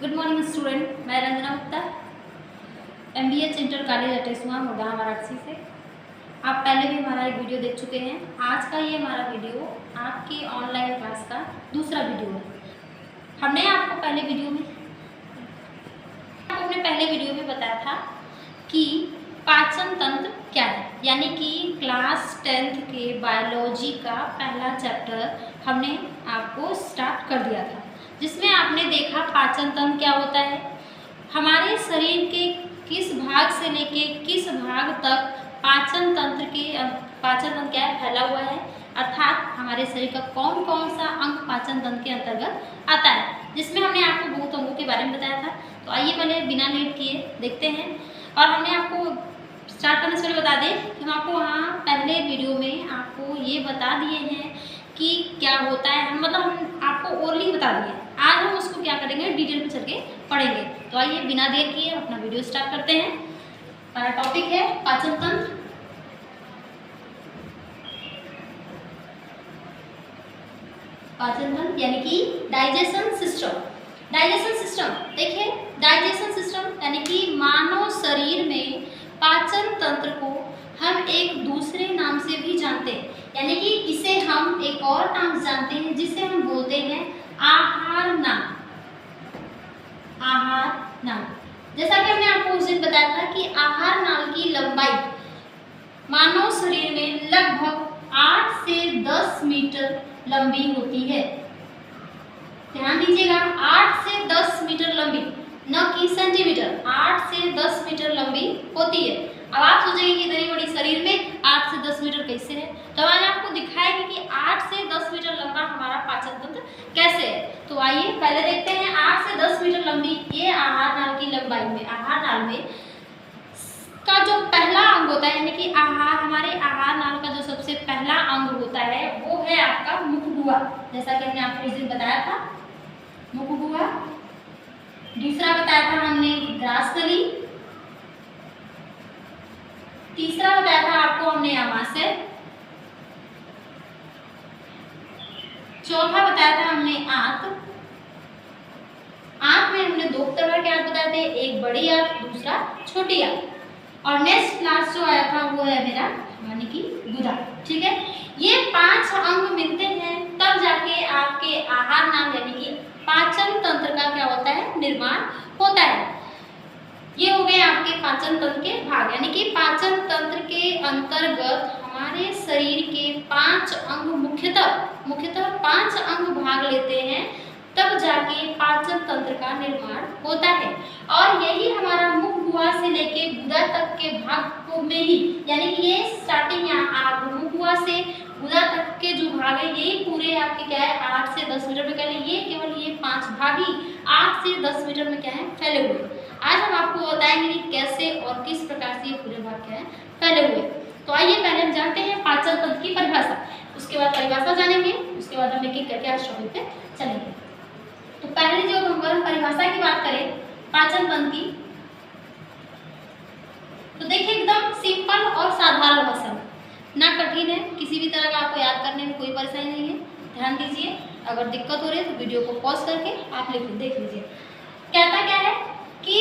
Good morning student, मैं Ranjana Gupta MBH inter college Atesua Murda Varanasi से। आप पहले भी हमारा एक वीडियो देख चुके हैं। आज का ये हमारा वीडियो आपकी ऑनलाइन क्लास का दूसरा वीडियो है। हमने आपको पहले वीडियो में बताया था कि पाचन तंत्र क्या है, यानी कि क्लास 10th के बायोलॉजी का पहला चैप्टर हमने आपको स्टार्ट कर दिया था, जिसमें आपने देखा पाचन तंत्र क्या होता है, हमारे शरीर के किस भाग से लेके किस भाग तक पाचन तंत्र क्या है, फैला हुआ है, अर्थात हमारे शरीर का कौन कौन सा अंग पाचन तंत्र के अंतर्गत आता है, जिसमें हमने आपको बहुत अंगों के बारे में बताया था। तो आइए पहले बिना लेट किए देखते हैं। और हमने आपको स्टार्ट करने से पहले बता दें कि हम आपको वहाँ पहले वीडियो में आपको ये बता दिए हैं कि क्या होता है, हम आपको ओरली बता दिए। आज हम उसको क्या करेंगे, डिटेल में चल के पढ़ेंगे। तो आइए बिना देर किए अपना वीडियो स्टार्ट करते हैं। हमारा टॉपिक है पाचन तंत्र। पाचन तंत्र यानी कि डाइजेशन सिस्टम। डाइजेशन सिस्टम देखिए, डाइजेशन सिस्टम यानी कि मानव शरीर में पाचन तंत्र को हम एक दूसरे नाम से भी जानते हैं, यानी कि इसे हम एक और नाम जानते हैं जिसे हम बोलते हैं आहार नाल। आहार नाल, जैसा कि हमने आपको उस दिन बताया था कि आहार नाल की लंबाई मानव शरीर में लगभग 8 से 10 मीटर लंबी होती है। ध्यान दीजिएगा, 8 से 10 मीटर लंबी, न कि सेंटीमीटर। 8 से 10 मीटर लंबी होती है। अब आप सोचेंगे कि इतनी बड़ी शरीर में 8 से 10 मीटर कैसे है, तो आज आपको दिखाएंगे कि 8 से 10 मीटर लंबा हमारा पाचन तंत्र कैसे है। तो आइए पहले देखते हैं 8 से 10 मीटर लंबी ये आहार नाल की लंबाई में, आहार नाल में का जो पहला अंग होता है, यानी कि हमारे आहार नाल का जो सबसे पहला अंग होता है वो है आपका मुखगुहा। जैसा कि हमने आपको इस दिन बताया था, मुखगुहा। दूसरा बताया था हमने ग्रासनली। तीसरा बताया था आपको हमने आमाशय। चौथा बताया था हमने आंत। आंत में हमने दो तरह के आंत बताए थे, एक बड़ी आंत, दूसरा छोटी आंत। और नेक्स्ट क्लास जो आया था वो है मेरा यानी कि गुदा। ठीक है, ये 5 अंग मिलते हैं तब जाके आपके आहार नाल यानी कि पाचन तंत्र का क्या होता है, निर्माण होता है। ये हो गए आपके पाचन तंत्र के भाग, यानी कि पाचन तंत्र के अंतर्गत हमारे शरीर के 5 अंग मुख्यतः 5 अंग भाग लेते हैं, तब जाके पाचन तंत्र का निर्माण होता है। और यही हमारा मुख गुहा से लेके गुदा तक के भाग में ही, यानी कि ये स्टार्टिंग मुख गुहा से गुदा तक के जो भाग है यही पूरे आपके क्या है 8 से 10 मीटर में फैले। ये केवल ये 5 भाग ही 8 से 10 मीटर में क्या है फैले हुए। आज हम आपको बताएंगे कि कैसे और किस प्रकार से ये पूरे भाग क्या है फैले हुए। तो आइए पहले हम जानते हैं पाचन तंत्र की परिभाषा, उसके बाद परिभाषा जानेंगे, उसके बाद हम एक एक करके आज टॉपिक पे चलेंगे। तो पहले जो हम परिभाषा की बात करें पाचन तंत्र की, तो देखिए एकदम सिंपल और साधारण भाषा में, ना कठिन है, किसी भी तरह का आपको याद करने में कोई परेशानी नहीं है। ध्यान दीजिए, अगर दिक्कत हो रही है तो वीडियो को पॉज करके आप देख लीजिए। कहता क्या है कि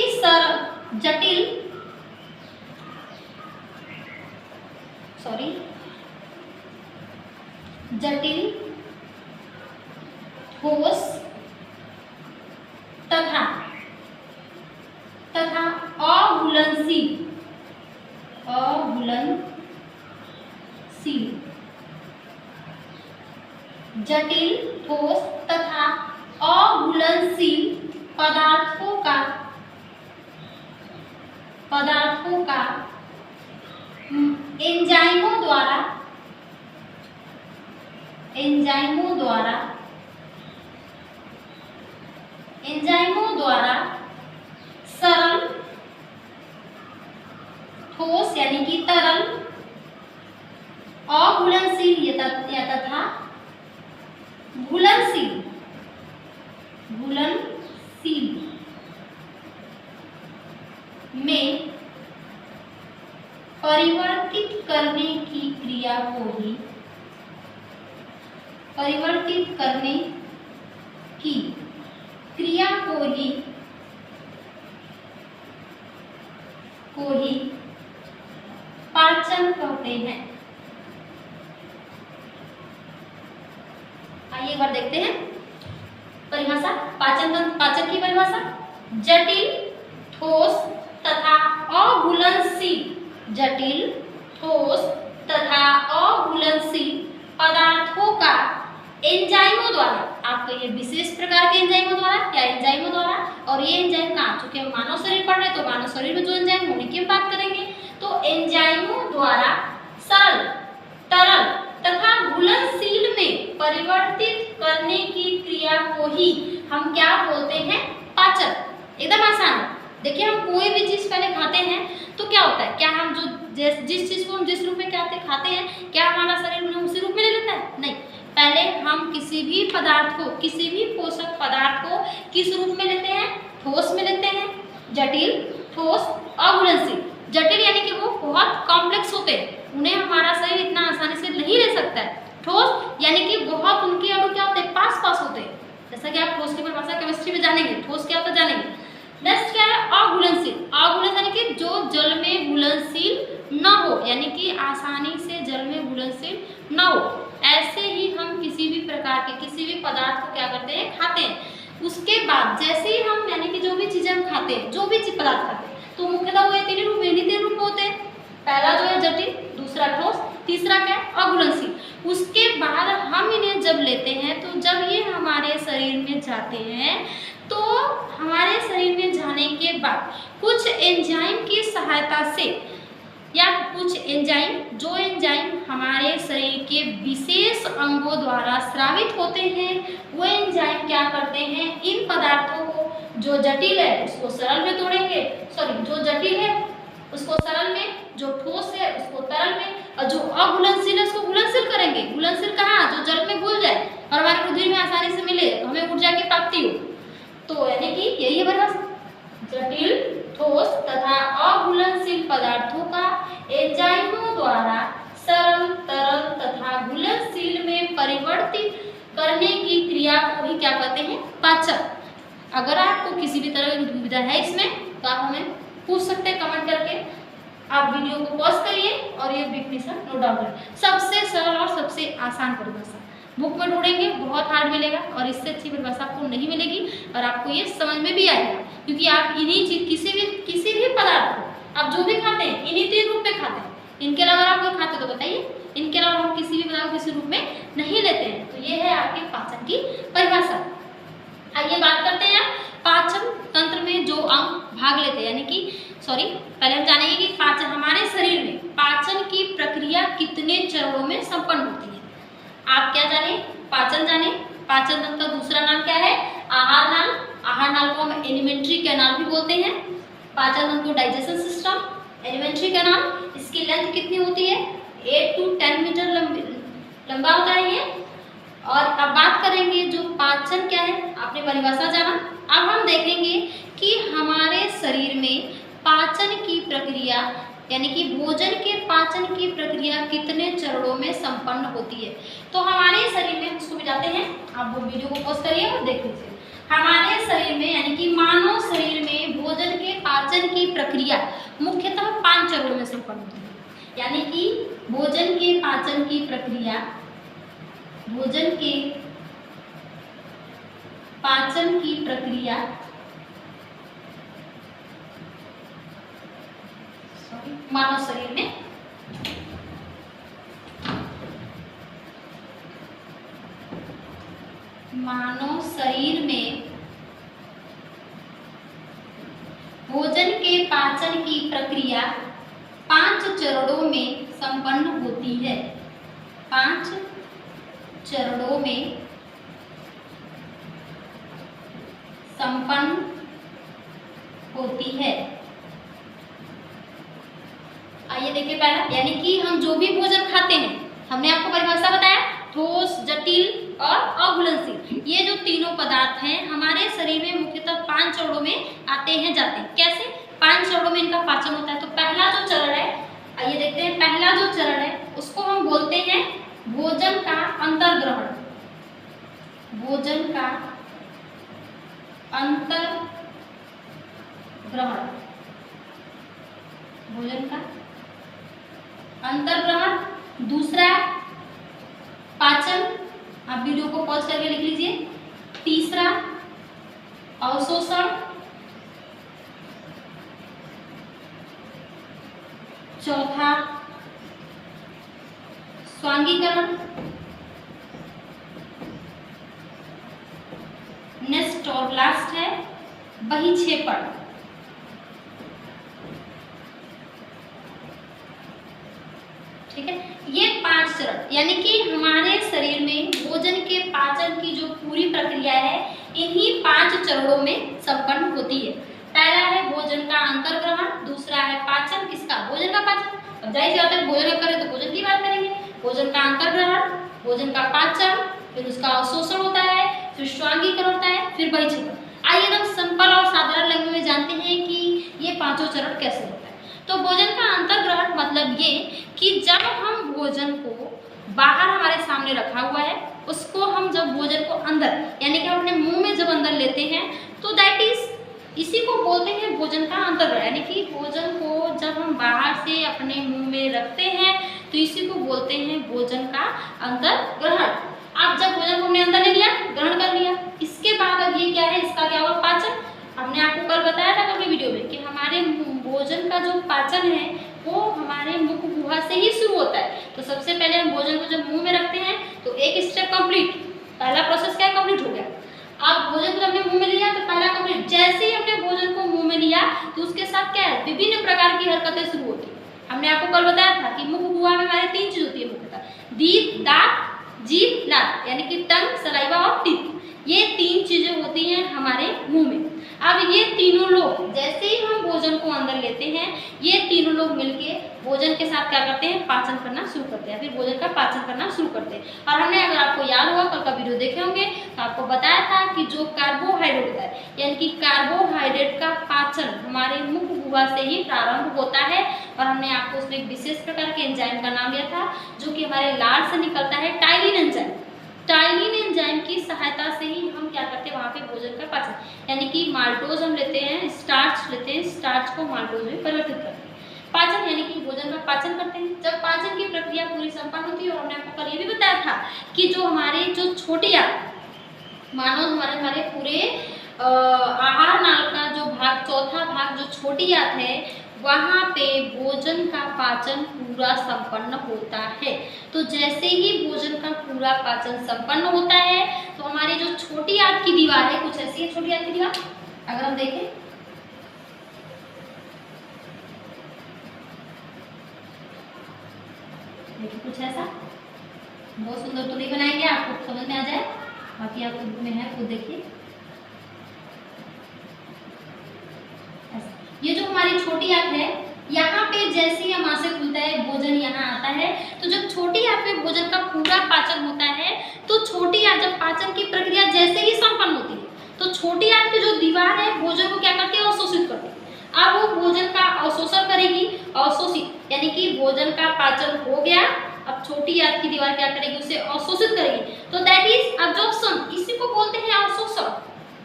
जटिल ठोस तथा अघुलनशील जटिल ठोस तथा अघुलनशील पदार्थों का एंजाइमों द्वारा सरल, ठोस यानी कि तरल, अघुलनशील तथा घुलनशील में परिवर्तित करने की क्रिया को ही परिवर्तित करने की क्रिया को ही को ही पाचन कहते हैं। आइए एक बार देखते हैं परिभाषा। पाचन की परिभाषा, जटिल, ठोस तथा अघुलनशील, जटिल, ठोस तथा अघुलनशील पदार्थों का एंजाइमों द्वारा, आपको ये विशेष प्रकार के एंजाइमों द्वारा या एंजाइमों द्वारा, और ये एंजाइम कहाँ, चूंकि हम मानव शरीर पढ़ रहे हैं तो मानव शरीर में जो एंजाइम होने की बात करेंगे, तो एंजाइमों द्वारा सरल, तरल तथा घुलनशील में परिवर्तित करने की क्रिया को ही हम क्या बोलते हैं, पाचन। एकदम आसान है। देखिए हम कोई भी चीज पहले खाते हैं तो क्या होता है, क्या हम जो जिस चीज को हम जिस रूप में खाते हैं, क्या हमारा शरीर में उसी रूप में ले लेता है? नहीं, पहले हम किसी भी पदार्थ को, किसी भी पोषक पदार्थ को किस रूप में लेते हैं, ठोस में लेते हैं। जटिल, ठोस, अघुलनशील। जटिल यानी कि वो बहुत कॉम्प्लेक्स होते हैं, उन्हें हमारा शरीर इतना आसानी से नहीं ले सकता है। ठोस यानी कि बहुत उनके अणु क्या होते हैं, पास पास होते हैं, जैसा कि आप ठोस की परिभाषा केमिस्ट्री में जानेंगे, ठोस क्या होता है जानेंगे। नेक्स्ट क्या है, अघुलनशील। अघुलनशील यानी कि जो जल में घुलनशील न हो, यानी कि आसानी से जल में घुलनशील न हो। ऐसे ही हम किसी भी प्रकार के किसी भी पदार्थ को क्या करते हैं, खाते हैं। उसके बाद जैसे ही हम, यानी कि जो भी चीजें हम खाते हैं, जो भी चीज पदार्थ खाते हैं, तो मुख्यतः वो तीन रूप होते हैं। पहला जो है जटिल, दूसरा ठोस, तीसरा क्या है, अघुलनशील। उसके बाद हम इन्हें जब लेते हैं, तो जब ये हमारे शरीर में जाते हैं, तो हमारे शरीर में जाने के बाद कुछ एंजाइम की सहायता से, या कुछ एंजाइम, जो एंजाइम हमारे शरीर के विशेष अंगों द्वारा स्रावित होते हैं, वो एंजाइम क्या करते हैं, इन पदार्थों को, जो जटिल है उसको सरल में तोड़ेंगे, जो जटिल है उसको सरल में, जो ठोस है उसको तरल में, और जो अघुलनशील है उसको घुलनशील करेंगे। घुलनशील कहाँ, जो जल में घुल जाए और हमारे रुधिर में आसानी से मिले, हमें ऊर्जा की प्राप्ति हो। तो यानी कि यही है परिभाषा, जटिल, ठोस तथा अघुलनशील पदार्थों का एंजाइमों द्वारा सरल, तरल तथा घुलनशील में परिवर्तित करने की क्रिया को ही क्या कहते हैं, पाचन। अगर आपको किसी भी तरह की दुविधा है इसमें, तो आप हमें पूछ सकते हैं कमेंट करके। आप वीडियो को पॉज करिए और ये डेफिनेशन नोट डाउन करें। सबसे सरल और सबसे आसान परिभाषा बुक में ढूंढेंगे, बहुत हार्ड मिलेगा, और इससे अच्छी परिभाषा आपको नहीं मिलेगी, और आपको ये समझ में भी आएगा, क्योंकि आप इन्हीं चीज किसी भी पदार्थ को आप जो भी खाते हैं, इन्हीं तीन रूप में खाते हैं। इनके अलावा आप कोई खाते तो बताइए, इनके अलावा हम किसी भी पदार्थ को किसी रूप में नहीं लेते हैं। तो ये है आपके पाचन की परिभाषा। आइए बात करते हैं पाचन तंत्र में जो अंग भाग लेते हैं, यानी कि पहले हम जानेंगे कि पाचन, हमारे शरीर में पाचन की प्रक्रिया कितने चरणों में संपन्न होती है। आप क्या जाने, पाचन जाने। पाचन तंत्र का दूसरा नाम क्या है, आहार नाल। आहार नाल को हम एलिमेंट्री कैनाल भी बोलते हैं। पाचन तंत्र को डाइजेशन सिस्टम, एलिमेंट्री कैनाल। इसकी लेंथ कितनी होती है, 8 to 10 मीटर लंबा होता है ये। और अब बात करेंगे जो पाचन क्या है, आपने परिभाषा जाना। अब हम देखेंगे कि हमारे शरीर में पाचन की प्रक्रिया, यानी कि भोजन के पाचन की प्रक्रिया कितने चरणों में संपन्न होती है। तो हमारे शरीर में, इसको भी जाते हैं, आप वो वीडियो को पॉज करिए और देख लीजिए। हमारे शरीर में, यानी कि मानव शरीर में भोजन के पाचन की प्रक्रिया मुख्यतः 5 चरणों में संपन्न होती है। यानी कि भोजन के पाचन की प्रक्रिया, भोजन के पाचन की प्रक्रिया मानव शरीर में भोजन के पाचन की प्रक्रिया 5 चरणों में संपन्न होती है। 5 चरणों में संपन्न होती है। आइए देखिए पहला, यानी कि हम जो भी भोजन खाते हैं, हमने आपको परिभाषा बताया, ठोस, जटिल और अघुलनशील। ये जो तीनों पदार्थ हैं हमारे शरीर में मुख्यतः 5 चरणों में आते हैं जाते हैं। कैसे 5 चरणों में इनका पाचन होता है। तो पहला जो चरण है, आइए देखते हैं, पहला जो चरण है उसको हम बोलते हैं भोजन का अंतर्ग्रहण। भोजन का अंतर्ग्रहण। भोजन का अंतर्ग्रहण, दूसरा पाचन, आप वीडियो को पॉज करके लिख लीजिए, तीसरा अवशोषण, चौथा स्वांगीकरण, नेक्स्ट और लास्ट है बहिक्षेपण। ठीक है, ये 5 चरण यानी कि हमारे शरीर में भोजन के पाचन की जो पूरी प्रक्रिया है इन्हीं 5 चरणों में संपन्न होती है। पहला है भोजन का अंतर्ग्रहण, दूसरा है पाचन, किसका? भोजन का पाचन। अब जाहिर सी बात है भोजन करें तो भोजन की बात करेंगे। भोजन का अंतर्ग्रहण, भोजन का पाचन, फिर उसका अवशोषण होता है, फिर स्वांगीकरण होता है, फिर बहिक्षेपण। आइए एकदम सिंपल और साधारण लैंग्वेज में जानते हैं कि ये 5 चरण कैसे होता है। तो भोजन का अंतर्ग्रहण मतलब ये कि जब हम भोजन को बाहर हमारे सामने रखा हुआ है उसको हम जब भोजन को अंदर यानी कि अपने मुंह में जब अंदर लेते हैं तो दैट इज इसी को बोलते हैं भोजन का अंतर्ग्रहण। यानी कि भोजन को जब हम बाहर से अपने मुंह में रखते हैं तो इसी को बोलते हैं भोजन का अंतर्ग्रहण। आप जब भोजन को हमने अंदर ले लिया, ग्रहण कर लिया, इसके बाद अब ये क्या है, इसका क्या होगा? पाचन। हमने आपको कल बताया था कल वीडियो में कि हमारे भोजन का जो पाचन है वो हमारे मुख गुहा से ही शुरू होता है। तो सबसे पहले हम भोजन को जब मुंह में रखते हैं तो एक स्टेप कंप्लीट, पहला प्रोसेस क्या कंप्लीट हो गया। अब भोजन को जब हमने मुंह में लिया तो पहला कंप्लीट, जैसे ही हमने भोजन को मुंह में लिया तो उसके साथ क्या है, विभिन्न प्रकार की हरकतें शुरू होती है। हमने आपको कल बताया था कि मुख गुहा में हमारे 3 चीज होती है मुख्यतः, दीप, दांत, जीभ, लार, यानी कि टंग, सलाइवा और टीथ। ये 3 चीजें होती हैं हमारे मुंह में। अब ये तीनों लोग जैसे ही हम भोजन को अंदर लेते हैं ये तीनों लोग मिलके भोजन के साथ क्या करते हैं, पाचन करना शुरू करते हैं, फिर भोजन का पाचन करना शुरू करते हैं। और हमने अगर आपको याद होगा कल का वीडियो देखे होंगे तो आपको बताया था कि जो कार्बोहाइड्रेट होता है यानी कि कार्बोहाइड्रेट का पाचन हमारे मुख गुहा से ही प्रारंभ होता है। और हमने आपको उसमें एक विशेष प्रकार के एंजाइम का नाम लिया था जो कि हमारे लार से निकलता है, टाइलिन एंजाइम। टाइलिन एंजाइम की सहायता से ही हम क्या करते हैं वहाँ पे भोजन का पाचन, यानी कि माल्टोज हम लेते हैं, स्टार्च लेते हैं, स्टार्च को माल्टोज में परिवर्तित करते हैं। पाचन यानी कि भोजन का पाचन करते हैं। जब पाचन की प्रक्रिया पूरी संपन्न होती है, और हमने आपको कल ये भी बताया था कि जो हमारे जो छोटी आंत मानो हमारे पूरे आहार नाल का जो भाग, चौथा भाग जो छोटी आंत है वहाँ पे भोजन का पाचन पूरा संपन्न होता है। तो जैसे ही भोजन का पूरा पाचन संपन्न होता है तो हमारी जो छोटी आंत की दीवार है कुछ ऐसी है, छोटी आंत की दीवार अगर हम देखें देखिए कुछ ऐसा, बहुत सुंदर तो नहीं बनाएंगे, आपको समझ में आ जाए, बाकी आपको बुक में है खुद देखिए। ये जो हमारी छोटी आंत है यहाँ पे जैसे ही हमारे से खुलता है भोजन यहाँ आता है। तो जब छोटी आंत में भोजन का पूरा पाचन होता है तो छोटी आंत जब पाचन की प्रक्रिया जैसे ही संपन्न होती है तो छोटी आंत की जो दीवार है भोजन को क्या करती है, अवशोषित करती है। अब वो भोजन का अवशोषण करेगी, अवशोषित यानी कि भोजन का पाचन हो गया, अब छोटी आंत की दीवार क्या करेगी, उसे अवशोषित करेगी। तो दैट इज अब्जॉर्प्शन, इसी को बोलते हैं अवशोषण।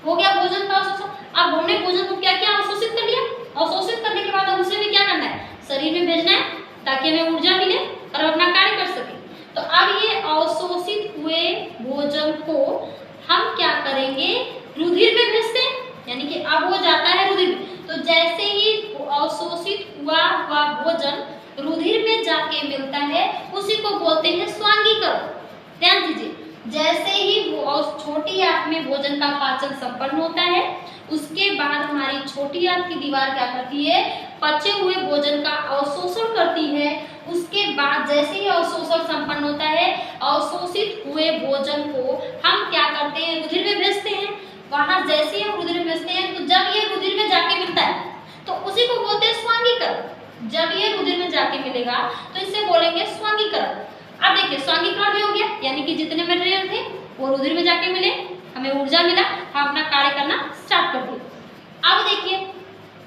हो गया भोजन का अवशोषण। अब हमने भोजन को क्या किया, अवशोषित कर लिया। अवशोषित करने के बाद अब उसे भी क्या करना है, शरीर में भेजना है ताकि हमें ऊर्जा मिले और अपना कार्य कर सके। तो अब ये अवशोषित हुए भोजन को हम क्या करेंगे, रुधिर में भेजते हैं, यानी कि अब वो जाता है रुधिर में। तो जैसे ही अवशोषित हुआ भोजन रुधिर में जाके मिलता है उसी को बोलते हैं स्वांगीकरण। ध्यान दीजिए, जैसे ही छोटी आंत में भोजन का पाचन संपन्न होता है उसके बाद हमारी छोटी आंत की दीवार क्या करती है, पचे हुए भोजन का अवशोषण करती है। उसके बाद जैसे ही अवशोषण संपन्न होता है अवशोषित हुए भोजन को हम क्या करते हैं, रुधिर में भेजते हैं। वहां जैसे ही हम रुधिर में भेजते हैं तो जब ये रुधिर में जाके मिलता है तो उसी को बोलते हैं स्वांगीकरण। जब ये रुधिर में जाके मिलेगा तो इसे बोलेंगे स्वांगीकरण। अब देखिए स्वांगीकरण भी हो गया, यानी कि जितने मटेरियल थे वो रुधिर में जाके मिले, हमें ऊर्जा मिला, हम अपना कार्य करना स्टार्ट कर दिए। अब देखिए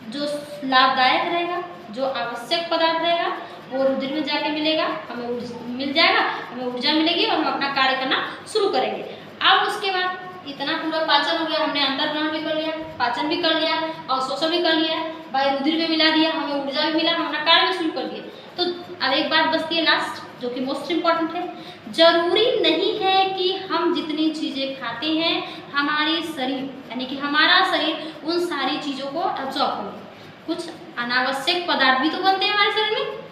जो लाभदायक रहेगा, जो आवश्यक पदार्थ रहेगा वो रुधिर में जाके मिलेगा, हमें मिल जाएगा, हमें ऊर्जा मिलेगी और हम अपना कार्य करना शुरू करेंगे। अब उसके बाद इतना पूरा पाचन हो गया, हमने अंतर्ग्रहण भी कर लिया, पाचन भी कर लिया, अवशोषण भी कर लिया, वायु रुधिर में मिला दिया, हमें ऊर्जा भी मिला, हम अपना कार्य भी शुरू कर दिया। तो अब एक बात बचती है लास्ट, जो कि मोस्ट इम्पॉर्टेंट है। जरूरी नहीं है कि हम जितनी चीज़ें खाते हैं हमारी शरीर यानी कि हमारा शरीर उन सारी चीज़ों को एब्जॉर्ब करे। कुछ अनावश्यक पदार्थ भी तो बनते हैं हमारे शरीर में,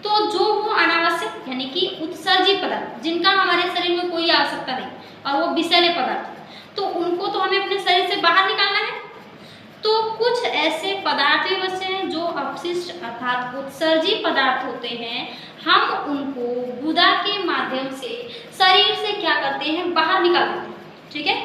तो जो वो अनावश्यक यानी कि उत्सर्जित पदार्थ जिनका हमारे शरीर में कोई आवश्यकता नहीं और वो विषैले पदार्थ, तो उनको तो हमें अपने शरीर से बाहर निकालना है। तो कुछ ऐसे पदार्थ भी बचे हैं जो अपशिष्ट अर्थात उत्सर्जित पदार्थ होते हैं, हम उनको गुदा के माध्यम से शरीर से क्या करते हैं, बाहर निकाल देते हैं। ठीक है,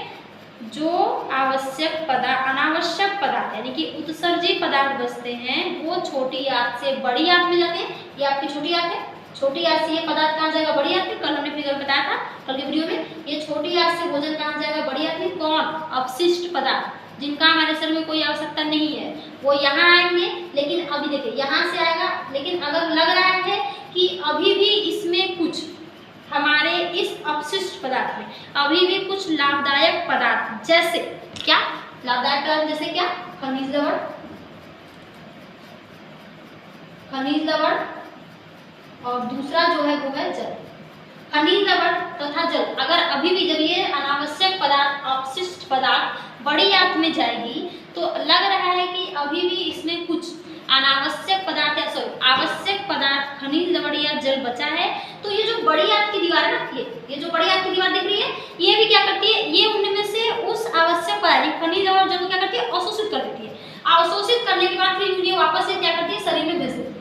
जो आवश्यक पदार्थ अनावश्यक पदार्थ यानी कि उत्सर्जित पदार्थ बचते हैं वो छोटी आंत से बड़ी आंत में जाते हैं। ये आपकी छोटी आंत है, छोटी आंत से ये पदार्थ कहाँ जाएगा, बड़ी आंत में। कल हमने फिगर बताया था कल के वीडियो में, ये छोटी आंत से भोजन कहाँ जाएगा, बड़ी आंत में। कौन, अपशिष्ट पदार्थ जिनका हमारे शरीर में कोई आवश्यकता नहीं है वो यहाँ आएंगे। लेकिन अभी देखिए यहाँ से आएगा, लेकिन अगर लग रहा है कि अभी भी इसमें कुछ हमारे इस अपशिष्ट पदार्थ में अभी भी कुछ लाभदायक पदार्थ, जैसे क्या लाभदायक पदार्थ, जैसे क्या, खनिज लवण, खनिज लवण, और दूसरा जो है वो है जल। खनिज लवण तथा जल अगर अभी भी, जब ये अनावश्यक पदार्थ अपशिष्ट पदार्थ बड़ी आंत में जाएगी तो लग रहा है कि अभी भी इसमें कुछ अनावश्यक पदार्थ या सॉरी आवश्यक पदार्थ खनिज लवण या जल बचा है, तो ये जो बड़ी आंत की दीवार है ना, ये जो बड़ी आंत की दीवार दिख रही है, ये भी क्या करती है, ये उनमें से उस आवश्यक पदार्थ खनिज लवण जल को क्या करती है, अवशोषित कर देती है। अवशोषित करने के बाद फिर उन्हें वापस से क्या करती है, शरीर में भेज देती है।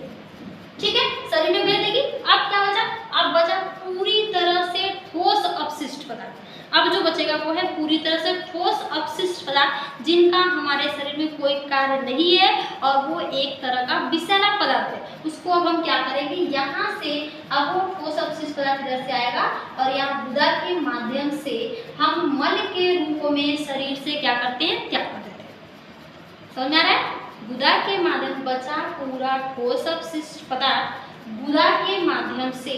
ठीक है, शरीर में भेज देगी। अब क्या बचा, अब बचा पूरी तरह से ठोस अपशिष्ट पदार्थ। अब जो बचेगा वो है पूरी तरह से ठोस अपशिष्ट पदार्थ जिनका हमारे शरीर में कोई कार्य नहीं है और वो एक तरह का विषैला पदार्थ है। उसको अब हम क्या करेंगे, यहाँ से अब वो ठोस अपशिष्ट पदार्थ इधर से आएगा और यहाँ गुदा के माध्यम से हम मल के रूप में शरीर से क्या करते हैं, त्याग कर देते हैं। समझ में आ रहा है, गुदा के माध्यम बचा पूरा ठोस अपशिष्ट पदार्थ गुदा के माध्यम से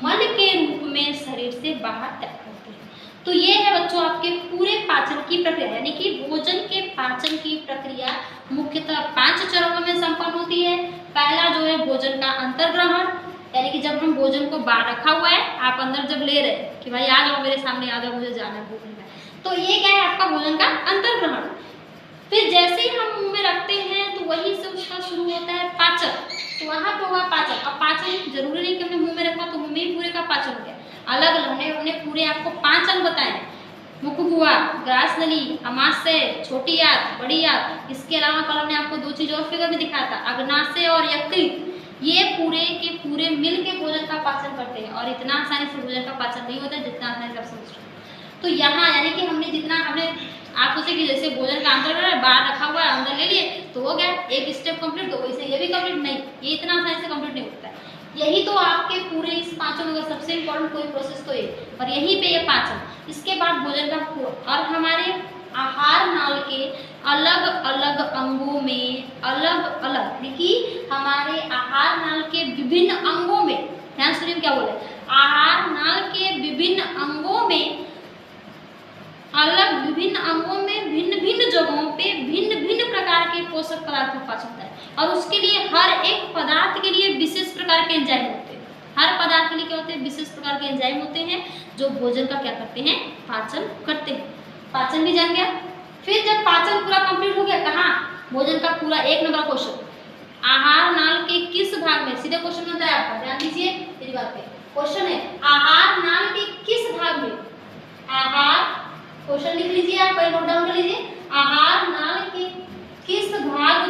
मल के रूप में शरीर से बाहर त्याग करते हैं। तो ये है बच्चों आपके पूरे पाचन की प्रक्रिया, यानी कि भोजन के पाचन की प्रक्रिया मुख्यतः 5 चरणों में संपन्न होती है। पहला जो है भोजन का अंतर्ग्रहण, यानी कि जब हम भोजन को बाहर रखा हुआ है, आप अंदर जब ले रहे हैं कि भाई आ जाओ मेरे सामने, आ जाओ मुझे जाना है भोजन में, तो ये क्या है आपका भोजन का अंतर्ग्रहण। फिर जैसे ही हम मुंह में रखते हैं तो वहीं से उसका शुरू होता है पाचन। तो वहाँ पे होगा पाचन। अब पाचन जरूरी नहीं कि हमने मुंह में रखा तो मुंह में ही पूरे का पाचन हो गया, अलग अलग हमने पूरे आपको 5 अंग बताए हैं, मुखगुहा, ग्रास नली, अमाशय, छोटी आंत, बड़ी आंत। इसके अलावा कल हमने आपको 2 चीज़ और फिगर में दिखाया था, अग्नाशय और यकृत। ये पूरे के पूरे मिल के भोजन का पाचन करते हैं और इतना आसानी से भोजन का पाचन नहीं होता जितना आसानी से आप समझ रहे हो। तो यहाँ यानी कि हमने आप सोचे कि जैसे भोजन का अंतर्ग्रहण बाहर रखा हुआ है, अंदर ले लिए तो हो गया, एक स्टेप कंप्लीट, तो वैसे ये भी कंप्लीट नहीं, ये इतना आसानी से कंप्लीट नहीं होता है। यही तो आपके पूरे इस 5 में सबसे इम्पोर्टेंट कोई प्रोसेस तो ये, और यहीं पे ये पाचन। इसके बाद भोजन का और हमारे आहार नाल के अलग अलग अंगों में अलग अलग, देखिए हमारे आहार नाल के विभिन्न अंगों में, ध्यान सुनिए क्या बोले, आहार नाल के विभिन्न अंगों में अलग विभिन्न अंगों में भिन्न भिन्न जगहों पे भिन्न भिन्न प्रकार के पोषक पदार्थ का पाचन होता है और उसके लिए हर एक पदार्थ के लिए विशेष प्रकार के एंजाइम होते हैं। हर पदार्थ के लिए क्या होते हैं, विशेष प्रकार के एंजाइम होते हैं जो भोजन का क्या करते हैं, पाचन करते हैं। पाचन भी जान गया। फिर जब पाचन पूरा कंप्लीट हो गया, कहाँ, भोजन का पूरा 1 नंबर क्वेश्चन, आहार नाल के किस भाग में, सीधे क्वेश्चन होता है आपका, ध्यान दीजिए मेरी बात पे। क्वेश्चन है आहार नाल के किस भाग में, आहार, क्वेश्चन लिख लीजिए आप, पहले नोट डाउन कर लीजिए, आहार नाल के किस भाग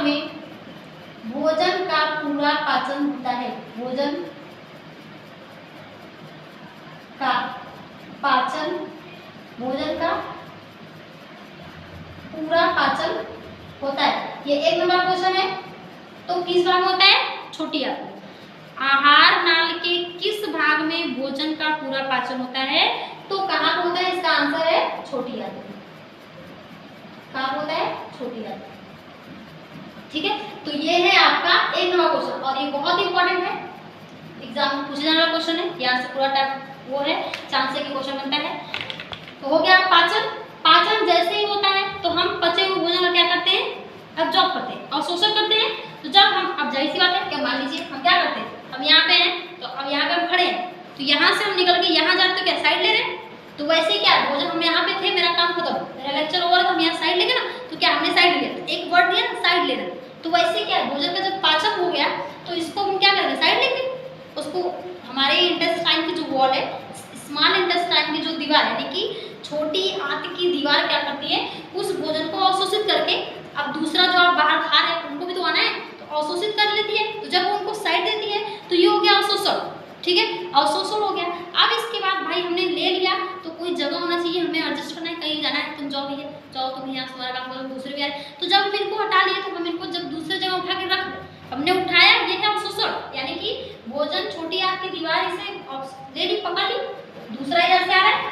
में भोजन का पूरा पाचन होता है, भोजन का पाचन, भोजन का पूरा पाचन होता है। ये 1 नंबर क्वेश्चन है। तो किस भाग में होता है, छोटी आंत। आहार नाल के किस भाग में भोजन का पूरा पाचन होता है, तो कहाँ होता है, इसका आंसर है छोटी आंत। कहाँ होता है, छोटी आंत। ठीक है, तो ये है आपका 1 नंबर क्वेश्चन और ये बहुत इंपॉर्टेंट है, एग्जाम में पूछे जाने वाला क्वेश्चन है। यहाँ से पूरा वो है चांद से क्वेश्चन बनता है। तो हो गया पाचन। पाचन जैसे ही होता है तो हम पचे हुए भोजन का क्या करते हैं, एब्जॉर्ब करते हैं और शोषण करते हैं। तो जब हम, अब जाहिर सी बात है, क्या मान लीजिए हम क्या करते हैं, हम यहाँ पे हैं, तो अब यहाँ पे हम खड़े हैं, तो यहाँ से हम निकल के यहाँ जाते तो क्या साइड ले रहे हैं। तो वैसे क्या भोजन, हम यहाँ पे थे, मेरा काम खत्म, मेरा लेक्चर ओवर है, तो हम यहाँ साइड लेंगे ना, तो क्या हमने साइड लिया, तो एक वर्ड दिया ना साइड लेना। तो वैसे क्या भोजन का जब पाचन हो गया तो इसको हम क्या करेंगे, साइड लेंगे। उसको हमारे इंटेस्टाइन की जो वॉल है, स्मॉल इंटेस्टाइन की जो दीवार है, यानी कि छोटी आंत की दीवार क्या करती है, उस भोजन को अवशोषित करके, अब दूसरा जो आप बाहर खा रहे हैं उनको भी तो आना है, तो अवशोषित कर लेती है। तो जब वो उनको साइड देती है तो ये हो गया अवशोषण, ठीक है, अवशोषण हो गया। अब इसके बाद भाई हमने ले लिया तो कोई जगह होना चाहिए, हमें एडजस्ट करना है, कहीं जाना है, तुम जाओ भैया, जाओ तुम यहाँ से हमारा काम करो, दूसरे भी आ रहे। तो जब हम इनको हटा लिए तो हम इनको जब दूसरे जगह उठा के रख, हमने उठाया, ये है अवशोषण, यानी कि भोजन छोटी आंत की दीवार इसे ले ली, पकड़ ली, दूसरा इधर से आ रहा है,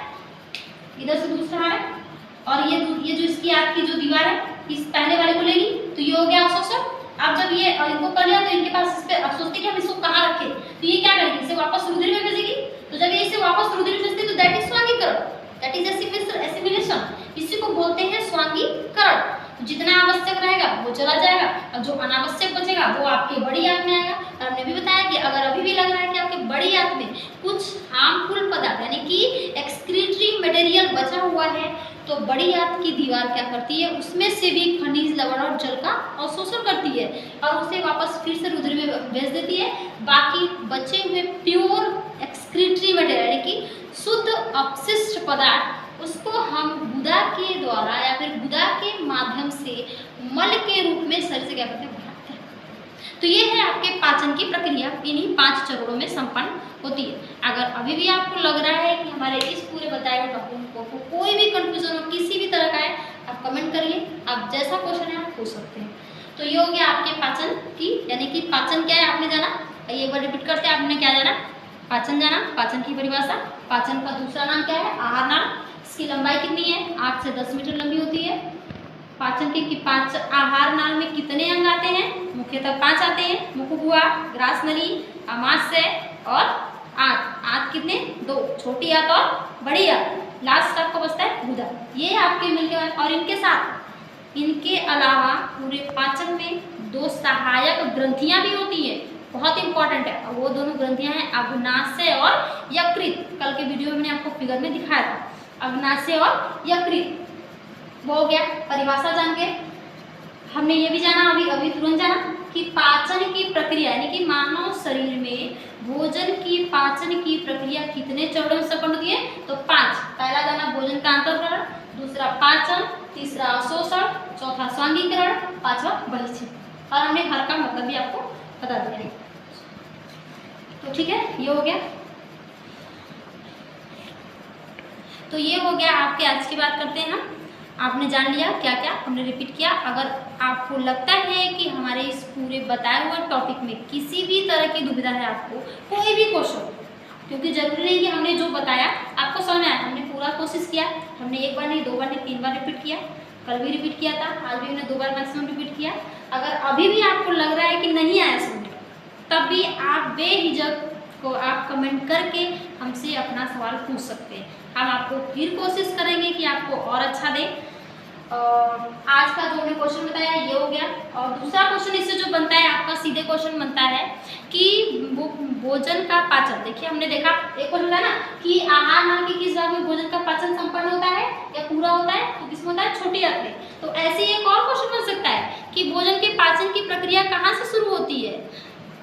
इधर से दूसरा आ रहा है, और ये जो इसकी आंत की जो दीवार है, इस पहले वाले को ले ली, तो ये हो गया अवशोषण। अब जब ये इनको कर लिया तो इनके पास इस पे अब सोचते कि हम इसको कहाँ रखें, तो ये क्या करेगी, इसे वापस रुधिर में भेजेगी। तो जब ये इसे वापस रुधिर में भेजती है तो दैट इज स्वांगीकरण, दैट इज एसिमिलेशन, इसी को बोलते हैं स्वांगीकरण। जितना आवश्यक रहेगा वो चला जाएगा और जो अनावश्यक बचेगा वो आपके बड़ी आंत में आएगा। और हमने भी बताया कि अगर अभी भी लग रहा है कि आपके बड़ी आंत में कुछ हार्मफुल पदार्थ यानी कि एक्सक्रीटरी मटेरियल बचा हुआ है तो बड़ी आंत की दीवार क्या करती है, उसमें से भी खनिज, लवण और जल का अवशोषण करती है और उसे वापस फिर से रुधिर में भेज देती है। बाकी बचे हुए प्योर एक्सक्रीटरी मटेरियल यानी कि शुद्ध अपशिष्ट पदार्थ, उसको हम गुदा के द्वारा या फिर गुदा के माध्यम से मल के रूप में शरीर से क्या करते हैं, बाहर। तो ये है आपके पाचन की प्रक्रिया, इन्हीं 5 चरणों में संपन्न होती है। अगर अभी भी आपको लग रहा है कि हमारे इस पूरे बताए हुए टॉपिक को कोई भी कंफ्यूजन हो, किसी भी तरह का है, आप कमेंट करिए, आप जैसा क्वेश्चन है आप पूछ सकते हैं। तो ये हो गया आपके पाचन की, यानी कि पाचन क्या है आपने जाना, एक बार रिपीट करते हैं, आपने क्या जाना, पाचन जाना, पाचन की परिभाषा, पाचन का दूसरा नाम क्या है, आहार नाम, इसकी लंबाई कितनी है, 8 से 10 मीटर लंबी होती है। पाचन के 5 आहार नाल में कितने अंग आते हैं, मुख्यतः 5 आते हैं, मुखगुहा, ग्रास नली, आमाशय और आंत। आंत कितने, 2, छोटी आंत और बड़ी आंत, लास्ट आपको बचता है गुदा। ये आपके मिलके और इनके साथ, इनके अलावा पूरे पाचन में 2 सहायक ग्रंथियां भी होती हैं, बहुत इंपॉर्टेंट है, और वो दोनों ग्रंथियां हैं अग्नाशय और यकृत। कल के वीडियो में मैंने आपको फिगर में दिखाया था, अग्नाशय और यकृत। वो हो गया परिभाषा जान के। हमने ये भी जाना अभी तुरंत जाना कि पाचन की प्रक्रिया यानी कि मानव शरीर में भोजन की पाचन की प्रक्रिया कितने चरणों में संपन्न होती है, तो 5। पहला जाना भोजन का अंतःकरण, दूसरा पाचन, तीसरा अवशोषण, चौथा स्वांगीकरण, 5वां बहिच्छेद। और हमने हर का मतलब भी आपको बता दिया है। तो ठीक है, ये हो गया। तो ये हो गया आपके आज की बात करते हैं हम। आपने जान लिया क्या क्या हमने रिपीट किया। अगर आपको लगता है कि हमारे इस पूरे बताए हुए टॉपिक में किसी भी तरह की दुविधा है, आपको कोई भी क्वेश्चन, क्योंकि जरूरी नहीं कि हमने जो बताया आपको समझ में आया, हमने पूरा कोशिश किया, हमने 1 बार नहीं 2 बार नहीं 3 बार रिपीट किया, कल भी रिपीट किया था, आज भी हमने 2 बार मैक्सिमम रिपीट किया। अगर अभी भी आपको लग रहा है कि नहीं आया समझ, तब भी आप बेहिचक को आप कमेंट करके हमसे अपना सवाल पूछ सकते हैं। हम आपको फिर कोशिश करेंगे कि आपको और अच्छा दें। आज का जो हमने क्वेश्चन बताया ये हो गया। और दूसरा क्वेश्चन इससे जो बनता है आपका सीधे क्वेश्चन बनता है कि भोजन का पाचन। देखिए हमने देखा एक क्वेश्चन था ना कि आहार नाल के किस भाग में भोजन का पाचन संपन्न होता है या पूरा होता है, तो किसमें होता है, छोटी आंत में। तो ऐसे एक और क्वेश्चन बन सकता है कि भोजन के पाचन की प्रक्रिया कहाँ से शुरू होती है।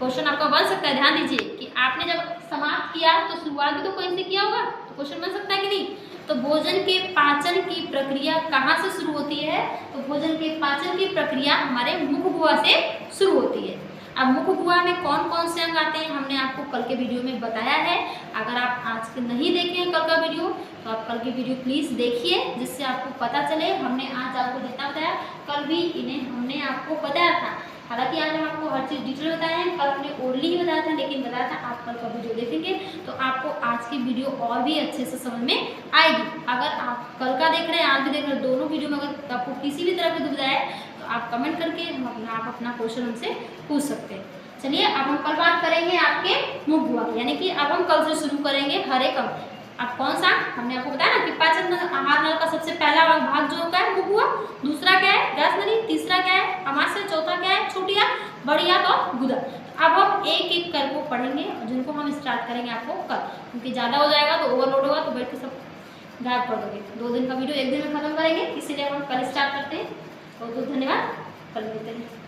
क्वेश्चन आपका बन सकता है, ध्यान दीजिए कि आपने जब समाप्त किया तो शुरुआत भी तो कहीं से किया होगा, तो क्वेश्चन बन सकता है कि नहीं। तो भोजन के पाचन की प्रक्रिया कहाँ से शुरू होती है, तो भोजन के पाचन की प्रक्रिया हमारे मुखगुहा से शुरू होती है। अब मुखगुहा में कौन कौन से अंग आते हैं हमने आपको कल के वीडियो में बताया है। अगर आप आज के नहीं देखे हैं कल का वीडियो, तो आप कल की वीडियो प्लीज़ देखिए, जिससे आपको पता चले। हमने आज आपको जितना बताया कल भी इन्हें हमने आपको बताया था। हालांकि आज हम आपको हर चीज़ डिटेल बताए हैं, कल हमने ओरली ही बताया था, लेकिन बताया था आप कल का वीडियो देखेंगे तो आपको आज की वीडियो और भी अच्छे से समझ में आएगी। अगर आप कल का देख रहे हैं आज भी देख रहे हैं, दोनों वीडियो में अगर आपको किसी भी तरह की दुविधा है तो आप कमेंट करके आप अपना क्वेश्चन हमसे पूछ सकते हैं। चलिए अब हम कल बात करेंगे आपके मुगुआ, यानी कि अब हम कल से शुरू करेंगे हर एक अंग। अब कौन सा, हमने आपको बताया ना कि पाचन आहार नल का सबसे पहला भाग जो होता है मुगुआ, दूसरा क्या है गैस नली, तीसरा क्या है अमाशय, चौथा क्या है छोटी आंत, बड़ी आंत और गुदा। अब हम एक एक कर को पढ़ेंगे, जिनको हम स्टार्ट करेंगे आपको कल, क्योंकि ज़्यादा हो जाएगा तो ओवरलोड होगा तो बैठ के सब गायब कर दोगे। 2 दिन का वीडियो 1 दिन में खत्म करेंगे, इसीलिए हम कल स्टार्ट करते हैं। बहुत बहुत धन्यवाद, कल मिलते हैं।